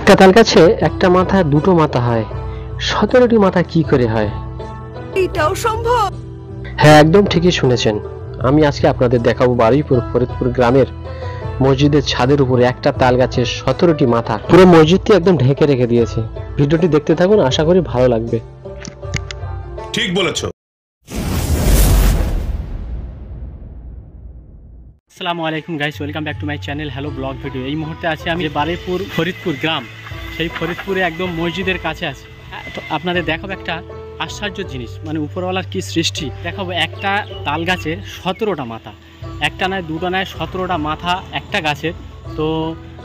একটা তাল গাছে একটা মাথা দুটো মাথা হয়, 17টি মাথা কি করে হয়? এটাও সম্ভব? হ্যাঁ, একদম ঠিকই শুনেছেন। আমি আজকে আপনাদের দেখাবো বারুইপুর ফরিদপুর গ্রামের মসজিদের ছাদের উপরে একটা তাল গাছের 17টি মাথা। পুরো মসজিদটি একদম ঢেকে রেখে দিয়েছে। ভিডিওটি দেখতে থাকুন, আশা করি ভালো লাগবে। ঠিক বলেছো। আসসালামু আলাইকুম guys, welcome back to my channel hello blog video. এই মুহূর্তে আছি আমি বারুইপুর ফরিদপুর গ্রাম, সেই ফরিদপুরে একদম মসজিদের কাছে আছে। তো আপনাদের দেখাবো একটা আশ্চর্য জিনিস, মানে উপরওয়ালার কি সৃষ্টি। দেখাবো একটা তাল গাছের 17টা মাথা, একটা নয় দুটো নয় 17টা মাথা একটা গাছের। তো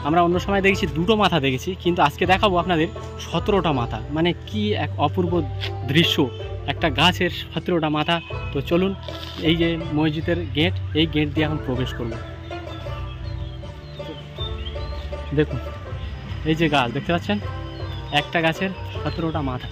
আমরা অন্য সময় দেখেছি দুটো মাথা দেখেছি, কিন্তু আজকে দেখাবো আপনাদের 17টা মাথা। মানে কি এক অপূর্ব দৃশ্য, একটা গাছের 17টা মাথা। তো চলুন, এই যে মসজিদের গেট, এই গেট দিয়ে এখন প্রবেশ করব। দেখুন এই যে গাছ দেখতে পাচ্ছেন, একটা গাছের 17টা মাথা।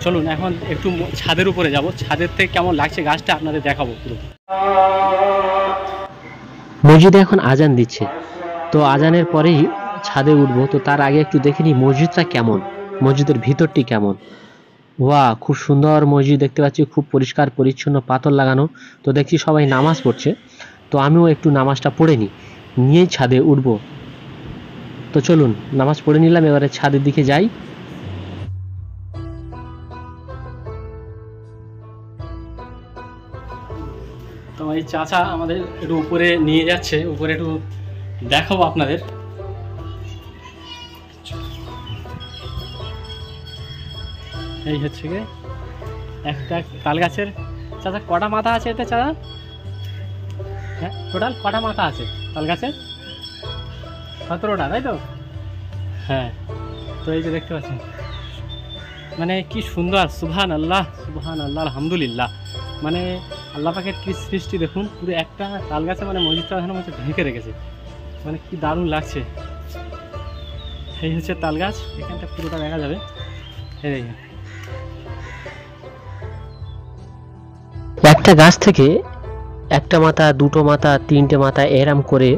চলুন এখন একটু ছাদের উপরে যাব, ছাদের থেকে কেমন লাগছে গাছটা আপনাদের দেখাবো পুরো। মসজিদে এখন আজান দিচ্ছে, তো আজানের পরেই ছাদে উঠবো। তো তার আগে একটু দেখে নিই মসজিদটা কেমন, মসজিদের ভিতরটি কেমন। ওয়া, খুব সুন্দর মসজিদ দেখতে পাচ্ছি, খুব পরিষ্কার পরিচ্ছন্ন, পাথর লাগানো। তো দেখছি সবাই নামাজ পড়ছে, তো আমিও একটু নামাজটা পড়ে নিয়েই ছাদে উঠবো। তো চলুন নামাজ পড়ে নিলাম, এবারে ছাদের দিকে যাই। তো এই চাচা আমাদের একটু উপরে নিয়ে যাচ্ছে, উপরে একটু দেখাবো আপনাদের। এই হচ্ছে গিয়ে একটা তাল গাছের। চাচা কটা মাথা আছে এতে চাচা? হ্যাঁ, টোটাল কটা মাথা আছে তাল গাছের? 17টা, তাই তো? হ্যাঁ, তো এই যে দেখতে পাচ্ছেন, মানে কি সুন্দর। সুবহান আল্লাহ, সুবহান আল্লাহ, আলহামদুলিল্লাহ। মানে আল্লাহ পাকের কি সৃষ্টি দেখুন, পুরো একটা তাল গাছে মানে মসজিদটা মধ্যে ঢেকে রেখেছে, মানে কি দারুণ লাগছে। এই হচ্ছে তাল গাছ, এখানটা পুরোটা দেখা যাবে। এই দেখুন, একটা গাছ থেকে একটা মাথা দুটো মাথা তিনটে মাথা এরম করে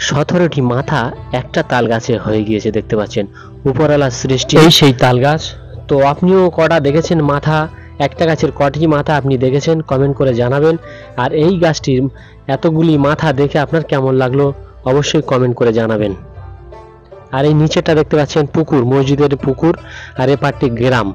17টি মাথা একটা তাল গাছে হয়ে গিয়েছে। দেখতে পাচ্ছেন উপরওয়ালার সৃষ্টি, এই সেই তাল গাছ। তো আপনিও কটা দেখেছেন মাথা, একটা গাছের কটি মাথা আপনি দেখেছেন কমেন্ট করে জানাবেন। আর এই গাছটির এতগুলি মাথা দেখে আপনার কেমন লাগলো অবশ্যই কমেন্ট করে জানাবেন। আর এই নিচেটা দেখতে পাচ্ছেন পুকুর, মসজিদের পুকুর, আর এ পাটটি গ্রাম।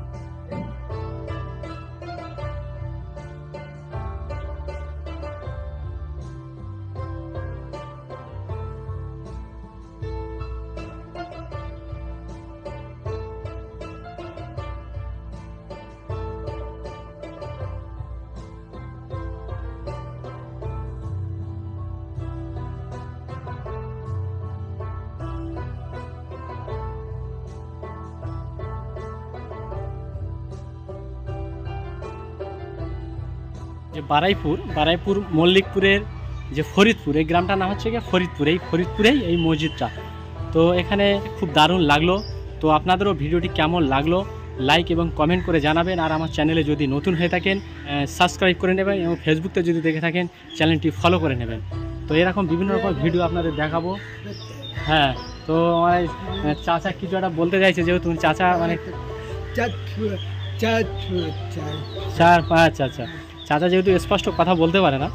যে বারুইপুর মল্লিকপুরের যে ফরিদপুর, এই গ্রামটার নাম হচ্ছে গিয়ে ফরিদপুর। এই ফরিদপুরেই এই মসজিদটা। তো এখানে খুব দারুণ লাগলো। তো আপনাদেরও ভিডিওটি কেমন লাগলো লাইক এবং কমেন্ট করে জানাবেন। আর আমার চ্যানেলে যদি নতুন হয়ে থাকেন সাবস্ক্রাইব করে নেবেন, এবং ফেসবুকতে যদি দেখে থাকেন চ্যানেলটি ফলো করে নেবেন। তো এরকম বিভিন্ন রকম ভিডিও আপনাদের দেখাবো। হ্যাঁ, তো আমার চাচা কিছু একটা বলতে চাইছে, যেহেতু চাচা মানে আচ্ছা আচ্ছা, চাচা যেহেতু স্পষ্ট কথা বলতে পারে না,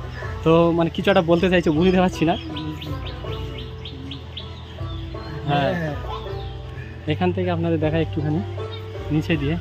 তো মানে কিছু একটা বলতে চাইছে, বুঝতে পারছি না। হ্যাঁ, এখান থেকে আপনাদের দেখা একটুখানি নিচে দিয়ে।